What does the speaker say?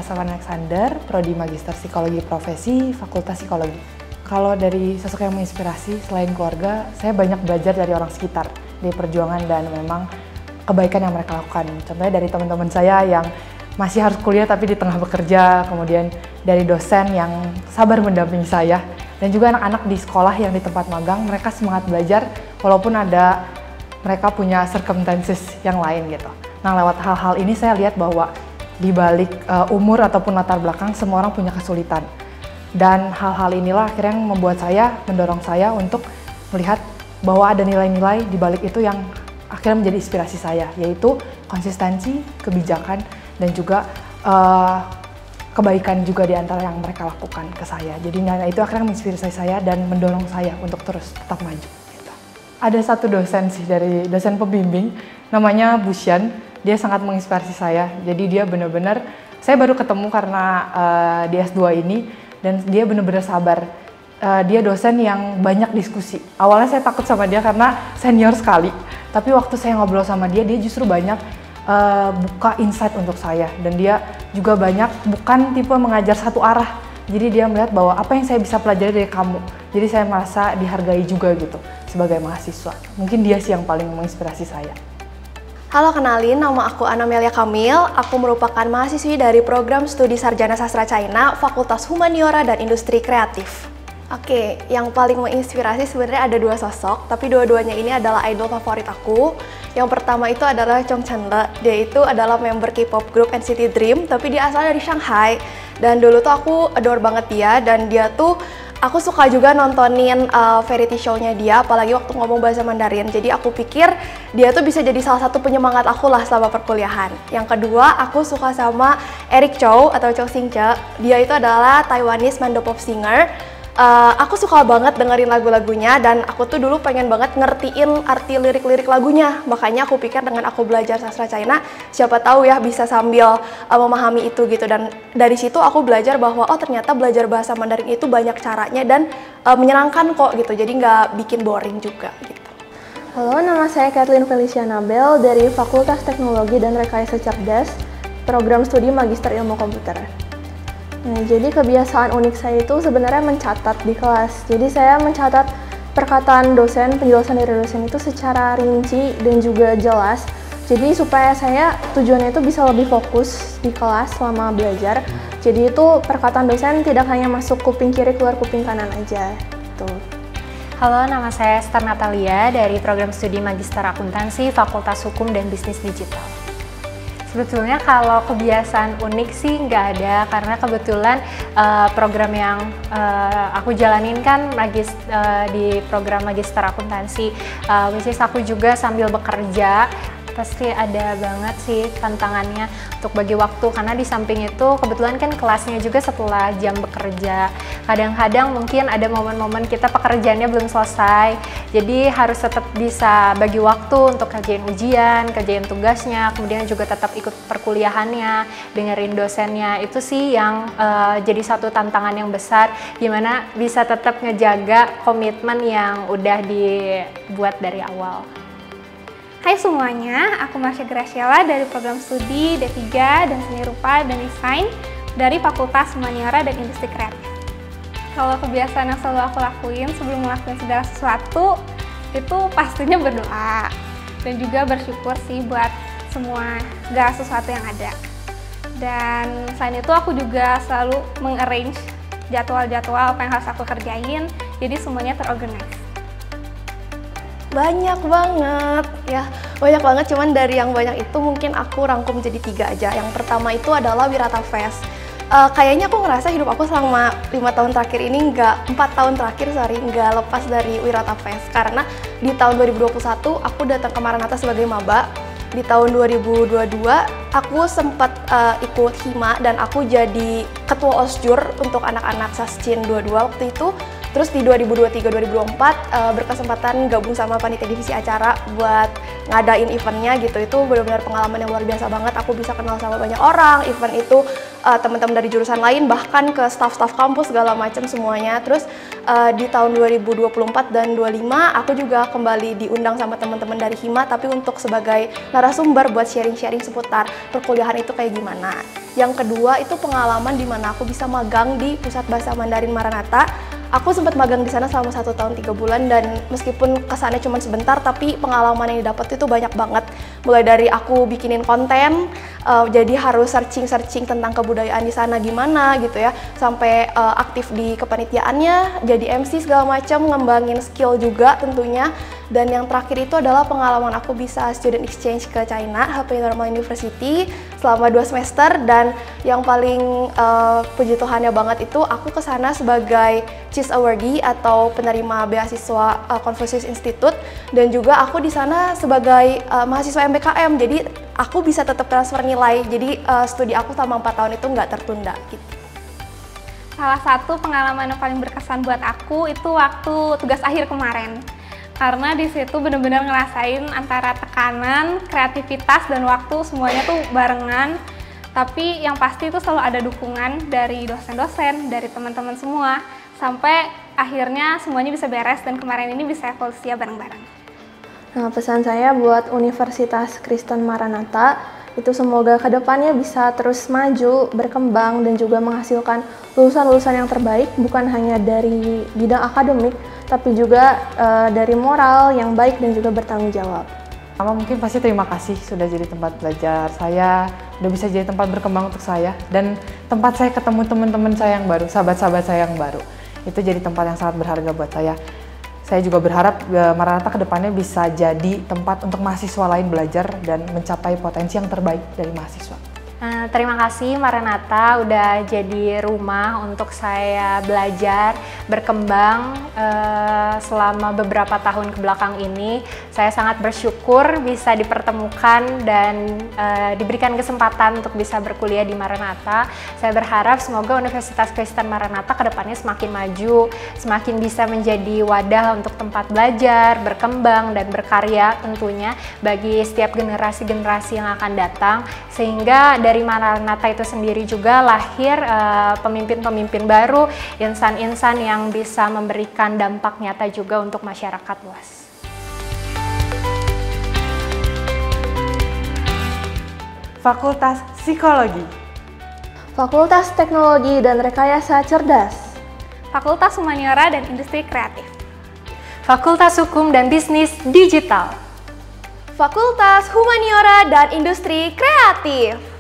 Savan Alexander, Prodi Magister Psikologi Profesi, Fakultas Psikologi. Kalau dari sosok yang menginspirasi, selain keluarga, saya banyak belajar dari orang sekitar, dari perjuangan dan memang kebaikan yang mereka lakukan. Contohnya dari teman-teman saya yang masih harus kuliah tapi di tengah bekerja, kemudian dari dosen yang sabar mendampingi saya, dan juga anak-anak di sekolah yang di tempat magang, mereka semangat belajar walaupun ada mereka punya circumstances yang lain gitu. Nah, lewat hal-hal ini saya lihat bahwa di balik umur ataupun latar belakang, semua orang punya kesulitan. Dan hal-hal inilah akhirnya yang membuat saya, mendorong saya untuk melihat bahwa ada nilai-nilai di balik itu yang akhirnya menjadi inspirasi saya, yaitu konsistensi, kebijakan, dan juga kebaikan juga di antara yang mereka lakukan ke saya. Jadi itu akhirnya menginspirasi saya dan mendorong saya untuk terus tetap maju. Gitu. Ada satu dosen sih, dari dosen pembimbing, namanya Bu Syan. Dia sangat menginspirasi saya. Jadi dia benar-benar, saya baru ketemu karena di S2 ini, dan dia benar-benar sabar. Dia dosen yang banyak diskusi. Awalnya saya takut sama dia karena senior sekali. Tapi waktu saya ngobrol sama dia, dia justru banyak buka insight untuk saya. Dan dia juga banyak, bukan tipe mengajar satu arah. Jadi dia melihat bahwa apa yang saya bisa pelajari dari kamu. Jadi saya merasa dihargai juga gitu sebagai mahasiswa. Mungkin dia sih yang paling menginspirasi saya. Halo, kenalin, nama aku Anamelia Kamil. Aku merupakan mahasiswi dari program studi Sarjana Sastra China, Fakultas Humaniora dan Industri Kreatif. Oke, yang paling menginspirasi sebenarnya ada dua sosok, tapi dua-duanya ini adalah idol favorit aku. Yang pertama itu adalah Chong Chen-le. Dia itu adalah member K-pop group NCT Dream, tapi dia asal dari Shanghai. Dan dulu tuh aku adore banget dia, dan dia tuh aku suka juga nontonin variety show-nya dia, apalagi waktu ngomong bahasa Mandarin. Jadi aku pikir dia tuh bisa jadi salah satu penyemangat aku lah selama perkuliahan. Yang kedua, aku suka sama Eric Chou atau Chou Xing-che. Dia itu adalah Taiwanese mandopop singer. Aku suka banget dengerin lagu-lagunya, dan aku tuh dulu pengen banget ngertiin arti lirik-lirik lagunya. Makanya aku pikir dengan aku belajar sastra China, siapa tahu ya bisa sambil memahami itu gitu. Dan dari situ aku belajar bahwa oh ternyata belajar bahasa Mandarin itu banyak caranya dan menyenangkan kok gitu. Jadi nggak bikin boring juga gitu. Halo, nama saya Kathleen Felicia Nabel dari Fakultas Teknologi dan Rekayasa Cerdas, program studi Magister Ilmu Komputer. Nah, jadi kebiasaan unik saya itu sebenarnya mencatat di kelas. Jadi saya mencatat perkataan dosen, penjelasan dari dosen itu secara rinci dan juga jelas. Jadi supaya saya tujuannya itu bisa lebih fokus di kelas selama belajar. Jadi itu perkataan dosen tidak hanya masuk kuping kiri keluar kuping kanan aja. Gitu. Halo, nama saya Esther Natalia dari program studi Magister Akuntansi, Fakultas Hukum dan Bisnis Digital. Sebetulnya kalau kebiasaan unik sih nggak ada, karena kebetulan program yang aku jalanin kan di program Magister Akuntansi, which is aku juga sambil bekerja. Pasti ada banget sih tantangannya untuk bagi waktu, karena di samping itu kebetulan kan kelasnya juga setelah jam bekerja. Kadang-kadang mungkin ada momen-momen kita pekerjaannya belum selesai, jadi harus tetap bisa bagi waktu untuk kerjain ujian, kerjain tugasnya, kemudian juga tetap ikut perkuliahannya, dengerin dosennya. Itu sih yang jadi satu tantangan yang besar, gimana bisa tetap ngejaga komitmen yang udah dibuat dari awal. Hai semuanya, aku Marsha Graciela dari program studi D3 dan Seni Rupa dan Desain dari Fakultas Humaniora dan Industri Kreatif. Kalau kebiasaan yang selalu aku lakuin sebelum melakukan segala sesuatu, itu pastinya berdoa dan juga bersyukur sih buat segala sesuatu yang ada. Dan selain itu aku juga selalu mengarrange jadwal-jadwal apa yang harus aku kerjain, jadi semuanya terorganize. Banyak banget ya, banyak banget, cuman dari yang banyak itu mungkin aku rangkum jadi 3 aja. Yang pertama itu adalah Wirata Fest. Kayaknya aku ngerasa hidup aku selama 5 tahun terakhir ini, 4 tahun terakhir nggak lepas dari Wirata Fest. Karena di tahun 2021 aku datang ke Maranatha sebagai maba. Di tahun 2022 aku sempat ikut Hima dan aku jadi ketua OSJUR untuk anak-anak Sascin 22 waktu itu. Terus di 2023-2024 berkesempatan gabung sama panitia divisi acara buat ngadain eventnya gitu. Itu benar-benar pengalaman yang luar biasa banget. Aku bisa kenal sama banyak orang. Event itu teman-teman dari jurusan lain, bahkan ke staff-staff kampus segala macam semuanya. Terus di tahun 2024 dan 2025 aku juga kembali diundang sama teman-teman dari Hima, tapi untuk sebagai narasumber buat sharing-sharing seputar perkuliahan itu kayak gimana. Yang kedua itu pengalaman di mana aku bisa magang di Pusat Bahasa Mandarin Maranatha. Aku sempat magang di sana selama 1 tahun 3 bulan dan meskipun kesannya cuma sebentar, tapi pengalaman yang didapat itu banyak banget. Mulai dari aku bikinin konten, jadi harus searching tentang kebudayaan di sana gimana gitu ya, sampai aktif di kepanitiaannya, jadi MC segala macam, ngembangin skill juga tentunya. Dan yang terakhir itu adalah pengalaman aku bisa student exchange ke China, HP Normal University selama 2 semester, dan yang paling puji Tuhannya banget itu aku ke sana sebagai CIS Awardee atau penerima beasiswa Confucius Institute, dan juga aku di sana sebagai mahasiswa MBKM, jadi aku bisa tetap transfer nilai, jadi studi aku selama 4 tahun itu nggak tertunda gitu. Salah satu pengalaman yang paling berkesan buat aku itu waktu tugas akhir kemarin. Karena di situ benar-benar ngerasain antara tekanan, kreativitas, dan waktu semuanya tuh barengan. Tapi yang pasti itu selalu ada dukungan dari dosen-dosen, dari teman-teman semua, sampai akhirnya semuanya bisa beres dan kemarin ini bisa evolusi bareng-bareng. Nah, pesan saya buat Universitas Kristen Maranatha itu semoga kedepannya bisa terus maju, berkembang, dan juga menghasilkan lulusan-lulusan yang terbaik, bukan hanya dari bidang akademik, tapi juga dari moral yang baik dan juga bertanggung jawab. Pertama mungkin pasti terima kasih sudah jadi tempat belajar saya, udah bisa jadi tempat berkembang untuk saya, dan tempat saya ketemu teman-teman saya yang baru, sahabat-sahabat saya yang baru. Itu jadi tempat yang sangat berharga buat saya. Saya juga berharap Maranatha kedepannya bisa jadi tempat untuk mahasiswa lain belajar dan mencapai potensi yang terbaik dari mahasiswa. Terima kasih Maranatha udah jadi rumah untuk saya belajar, berkembang selama beberapa tahun kebelakang ini. Saya sangat bersyukur bisa dipertemukan dan diberikan kesempatan untuk bisa berkuliah di Maranatha. Saya berharap semoga Universitas Kristen Maranatha kedepannya semakin maju, semakin bisa menjadi wadah untuk tempat belajar, berkembang, dan berkarya tentunya bagi setiap generasi-generasi yang akan datang, sehingga dari Maranatha itu sendiri juga lahir pemimpin-pemimpin baru, insan-insan yang bisa memberikan dampak nyata juga untuk masyarakat luas. Fakultas Psikologi, Fakultas Teknologi dan Rekayasa Cerdas, Fakultas Humaniora dan Industri Kreatif, Fakultas Hukum dan Bisnis Digital, Fakultas Humaniora dan Industri Kreatif.